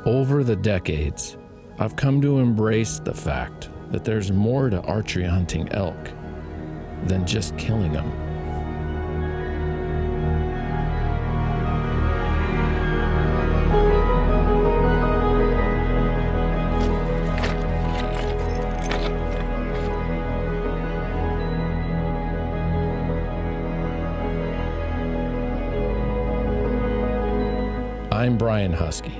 Over the decades, I've come to embrace the fact that there's more to archery hunting elk than just killing them. I'm Brian Husky,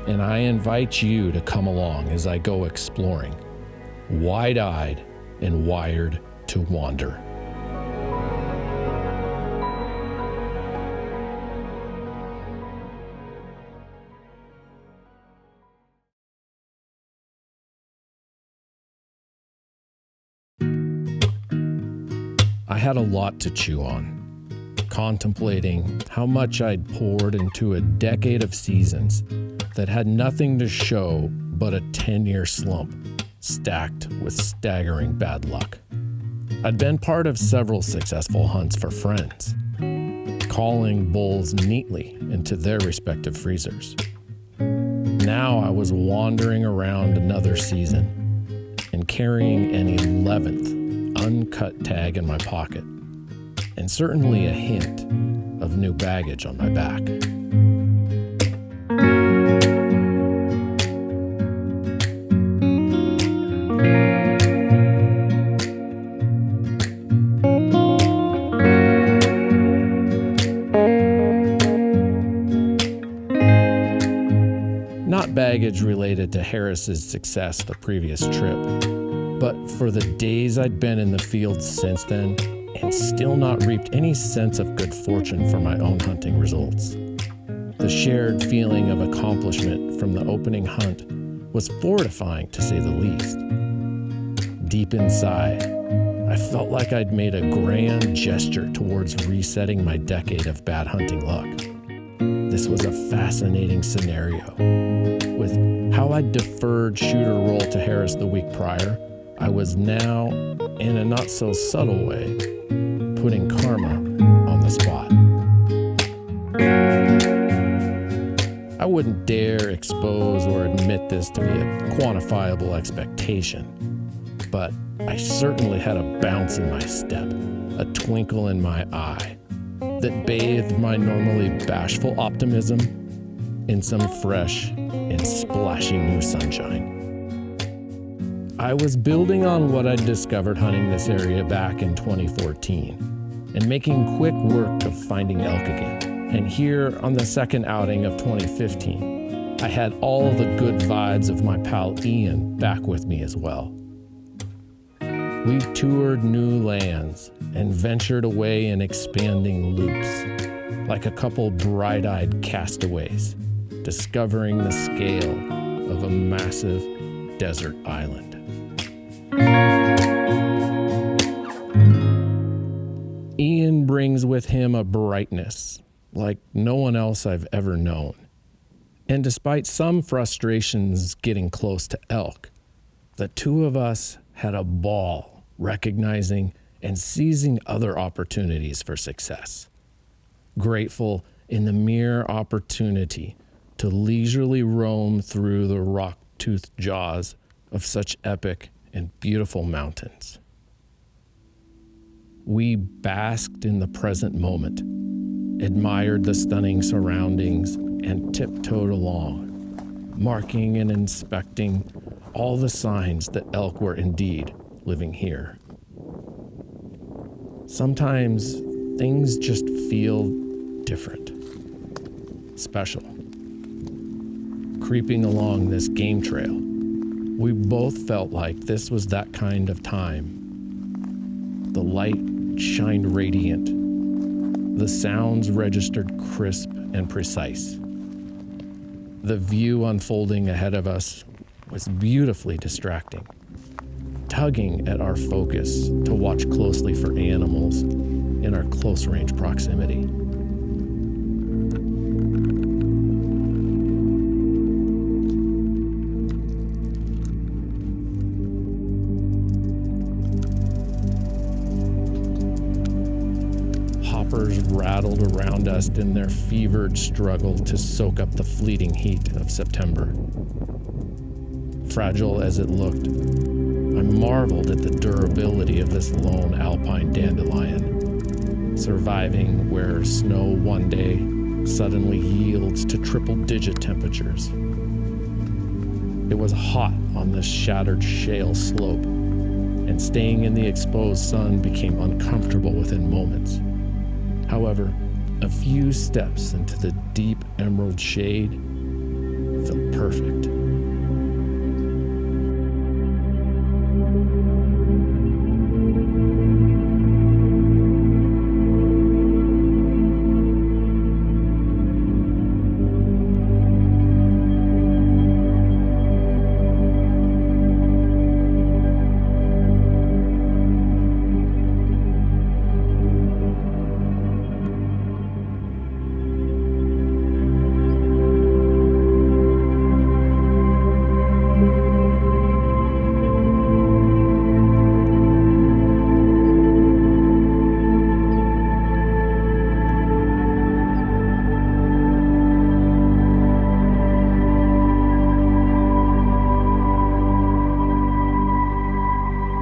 and I invite you to come along as I go exploring, wide-eyed and wired to wander. I had a lot to chew on, contemplating how much I'd poured into a decade of seasons that had nothing to show but a 10-year slump stacked with staggering bad luck. I'd been part of several successful hunts for friends, calling bulls neatly into their respective freezers. Now I was wandering around another season and carrying an 11th uncut tag in my pocket, and certainly a hint of new baggage on my back. Not baggage related to Harris's success the previous trip, but for the days I'd been in the field since then and still not reaped any sense of good fortune for my own hunting results. The shared feeling of accomplishment from the opening hunt was fortifying, to say the least. Deep inside, I felt like I'd made a grand gesture towards resetting my decade of bad hunting luck. This was a fascinating scenario. With how I'd deferred shooter roll to Harris the week prior, I was now, in a not-so-subtle way, putting karma on the spot. I wouldn't dare expose or admit this to be a quantifiable expectation, but I certainly had a bounce in my step, a twinkle in my eye, that bathed my normally bashful optimism in some fresh and splashing new sunshine. I was building on what I'd discovered hunting this area back in 2014 and making quick work of finding elk again. And here on the second outing of 2015, I had all the good vibes of my pal Ian back with me as well. We toured new lands and ventured away in expanding loops, like a couple bright-eyed castaways, discovering the scale of a massive desert island. Ian brings with him a brightness like no one else I've ever known. And despite some frustrations getting close to elk, the two of us had a ball recognizing and seizing other opportunities for success. Grateful in the mere opportunity to leisurely roam through the rock-toothed jaws of such epic and beautiful mountains. We basked in the present moment, admired the stunning surroundings, and tiptoed along, marking and inspecting all the signs that elk were indeed living here. Sometimes things just feel different, special. Creeping along this game trail, we both felt like this was that kind of time. The light shined radiant. The sounds registered crisp and precise. The view unfolding ahead of us was beautifully distracting, tugging at our focus to watch closely for animals in our close-range proximity. flappers rattled around us in their fevered struggle to soak up the fleeting heat of September. Fragile as it looked, I marveled at the durability of this lone alpine dandelion, surviving where snow one day suddenly yields to triple-digit temperatures. It was hot on this shattered shale slope, and staying in the exposed sun became uncomfortable within moments. However, a few steps into the deep emerald shade felt perfect.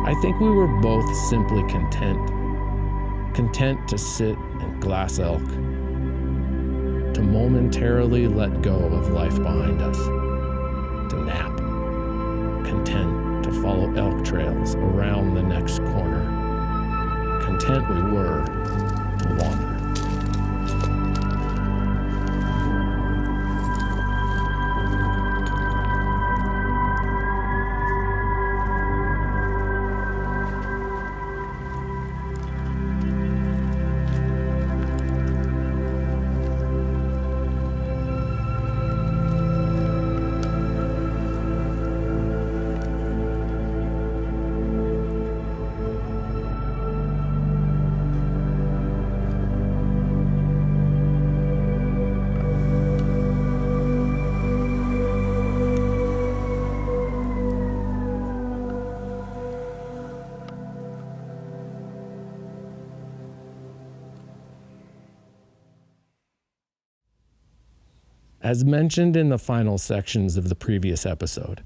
I think we were both simply content to sit and glass elk, to momentarily let go of life behind us, to nap, content to follow elk trails around the next corner, content we were to wander. As mentioned in the final sections of the previous episode,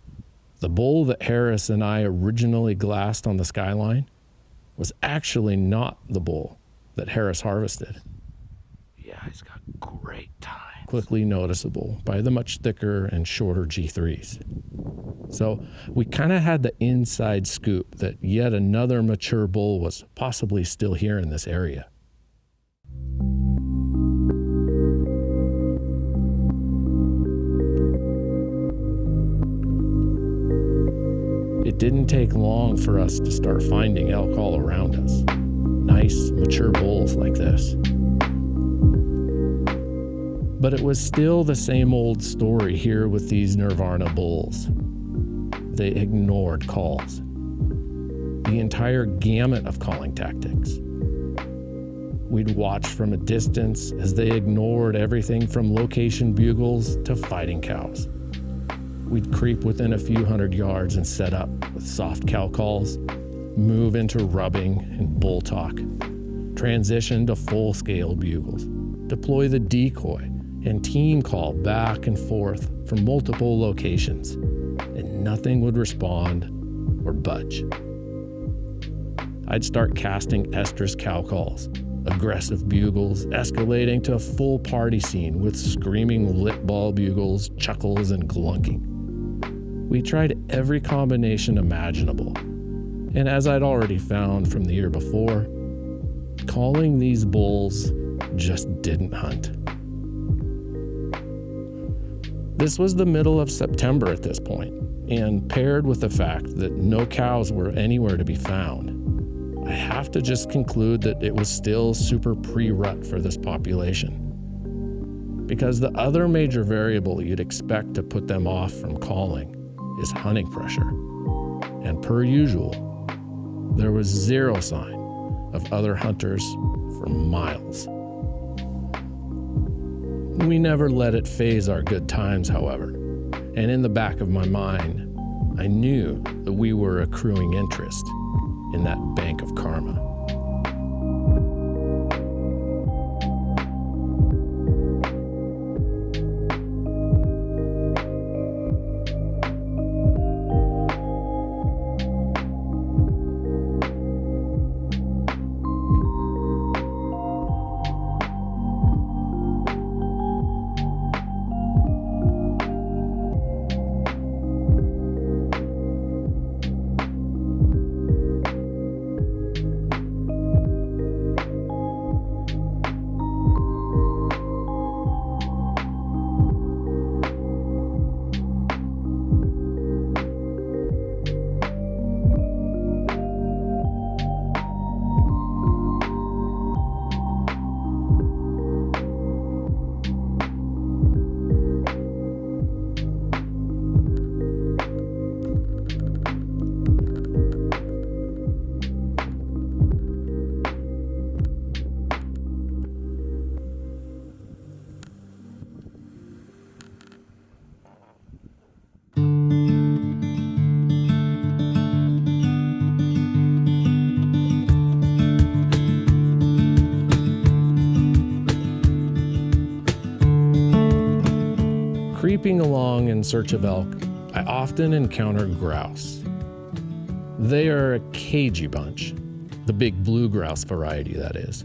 the bull that Harris and I originally glassed on the skyline was actually not the bull that Harris harvested. Yeah, he's got great time. Quickly noticeable by the much thicker and shorter G3s. So we kind of had the inside scoop that yet another mature bull was possibly still here in this area. It didn't take long for us to start finding elk all around us. Nice, mature bulls like this. But it was still the same old story here with these Nirvana bulls. They ignored calls. The entire gamut of calling tactics. We'd watch from a distance as they ignored everything from location bugles to fighting cows. We'd creep within a few hundred yards and set up with soft cow calls, move into rubbing and bull talk, transition to full-scale bugles, deploy the decoy, and team call back and forth from multiple locations, and nothing would respond or budge. I'd start casting estrus cow calls, aggressive bugles escalating to a full party scene with screaming lit ball bugles, chuckles, and glunking. We tried every combination imaginable, and as I'd already found from the year before, calling these bulls just didn't hunt. This was the middle of September at this point, and paired with the fact that no cows were anywhere to be found, I have to just conclude that it was still super pre-rut for this population. Because the other major variable you'd expect to put them off from calling is hunting pressure. And per usual, there was zero sign of other hunters for miles. We never let it phase our good times, however, and in the back of my mind, I knew that we were accruing interest in that bank of karma. Creeping along in search of elk, I often encounter grouse. They are a cagey bunch, the big blue grouse variety, that is,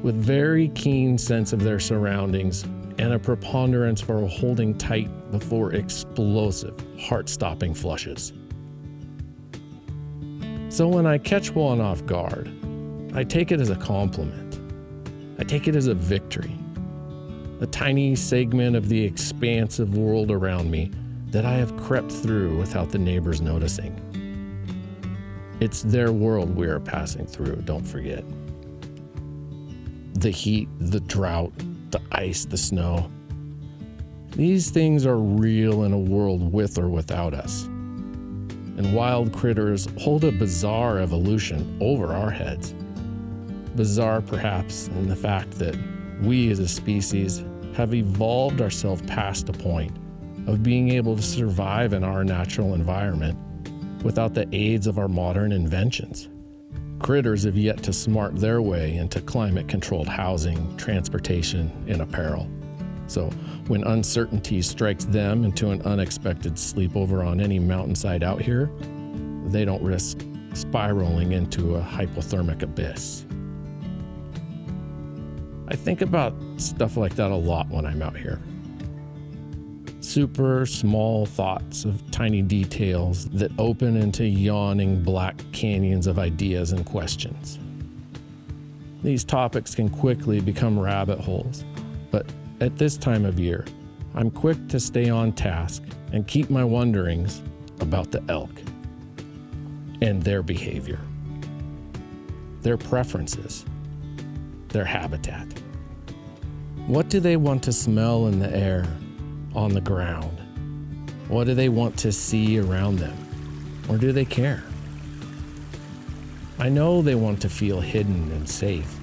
with very keen sense of their surroundings and a preponderance for holding tight before explosive, heart-stopping flushes. So when I catch one off guard, I take it as a compliment. I take it as a victory. A tiny segment of the expansive world around me that I have crept through without the neighbors noticing. It's their world we are passing through, don't forget. The heat, the drought, the ice, the snow. These things are real in a world with or without us. And wild critters hold a bizarre evolution over our heads. Bizarre, perhaps, in the fact that we as a species have evolved ourselves past a point of being able to survive in our natural environment without the aids of our modern inventions. Critters have yet to smart their way into climate-controlled housing, transportation, and apparel. So when uncertainty strikes them into an unexpected sleepover on any mountainside out here, they don't risk spiraling into a hypothermic abyss. I think about stuff like that a lot when I'm out here. Super small thoughts of tiny details that open into yawning black canyons of ideas and questions. These topics can quickly become rabbit holes, but at this time of year, I'm quick to stay on task and keep my wonderings about the elk and their behavior, their preferences, their habitat. What do they want to smell in the air, on the ground? What do they want to see around them? Or do they care? I know they want to feel hidden and safe.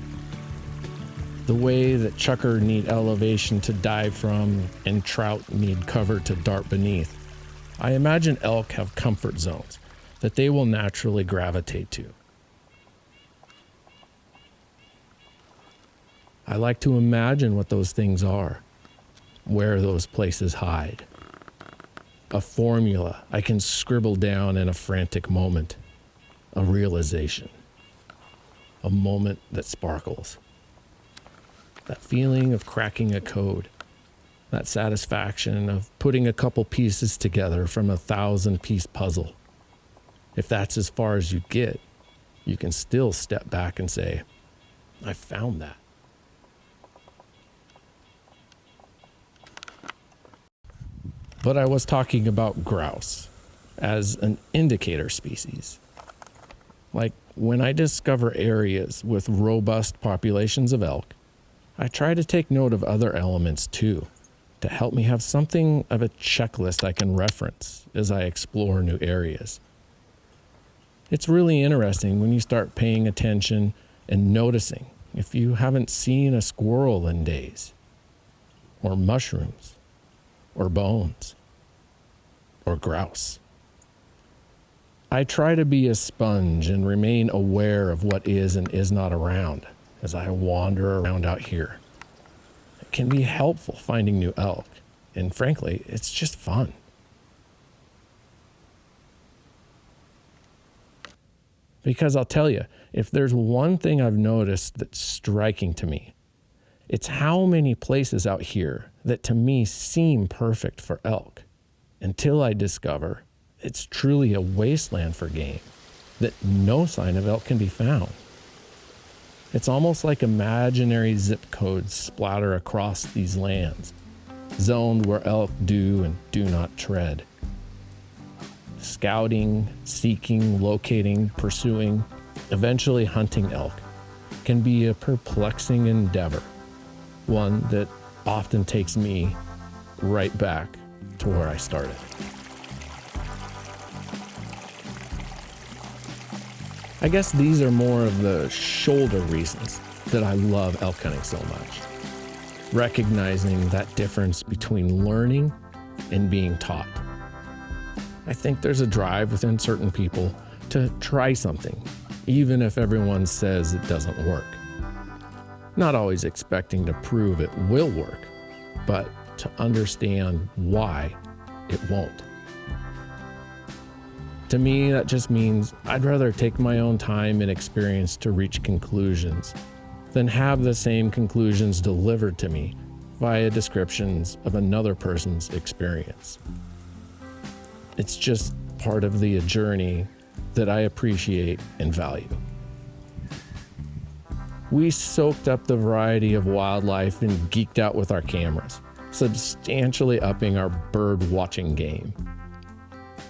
The way that chukar need elevation to dive from and trout need cover to dart beneath, I imagine elk have comfort zones that they will naturally gravitate to. I like to imagine what those things are, where those places hide. A formula I can scribble down in a frantic moment, a realization, a moment that sparkles. That feeling of cracking a code, that satisfaction of putting a couple pieces together from a 1,000-piece puzzle. If that's as far as you get, you can still step back and say, I found that. But I was talking about grouse as an indicator species. Like when I discover areas with robust populations of elk, I try to take note of other elements too, to help me have something of a checklist I can reference as I explore new areas. It's really interesting when you start paying attention and noticing if you haven't seen a squirrel in days, or mushrooms, or bones, or grouse. I try to be a sponge and remain aware of what is and is not around as I wander around out here. It can be helpful finding new elk, and frankly, it's just fun. Because I'll tell you, if there's one thing I've noticed that's striking to me, it's how many places out here that to me seem perfect for elk, until I discover it's truly a wasteland for game, that no sign of elk can be found. It's almost like imaginary zip codes splatter across these lands, zoned where elk do and do not tread. Scouting, seeking, locating, pursuing, eventually hunting elk can be a perplexing endeavor, one that often takes me right back to where I started. I guess these are more of the shoulder reasons that I love elk hunting so much. Recognizing that difference between learning and being taught. I think there's a drive within certain people to try something, even if everyone says it doesn't work. Not always expecting to prove it will work, but to understand why it won't. To me, that just means I'd rather take my own time and experience to reach conclusions than have the same conclusions delivered to me via descriptions of another person's experience. It's just part of the journey that I appreciate and value. We soaked up the variety of wildlife and geeked out with our cameras, substantially upping our bird watching game.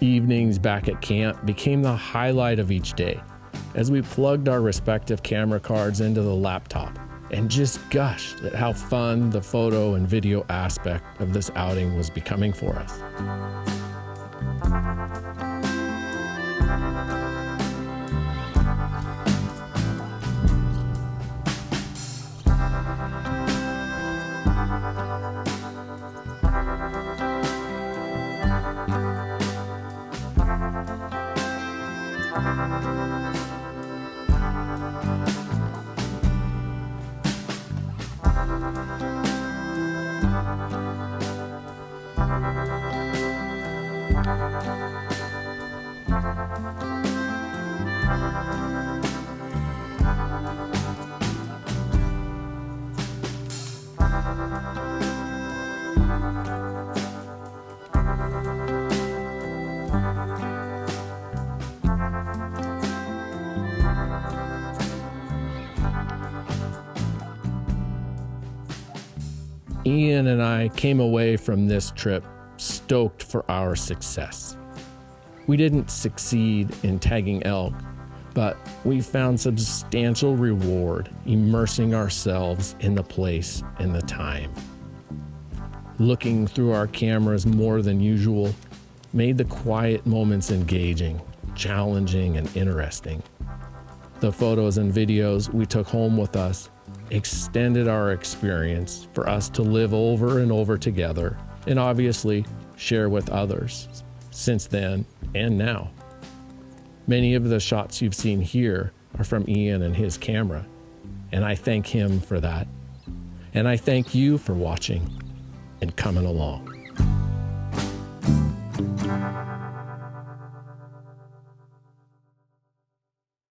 Evenings back at camp became the highlight of each day as we plugged our respective camera cards into the laptop and just gushed at how fun the photo and video aspect of this outing was becoming for us. Ian and I came away from this trip stoked for our success. We didn't succeed in tagging elk, but we found substantial reward immersing ourselves in the place and the time. Looking through our cameras more than usual made the quiet moments engaging, challenging, and interesting. The photos and videos we took home with us extended our experience for us to live over and over together and obviously share with others since then and now. Many of the shots you've seen here are from Ian and his camera, and I thank him for that. And I thank you for watching and coming along.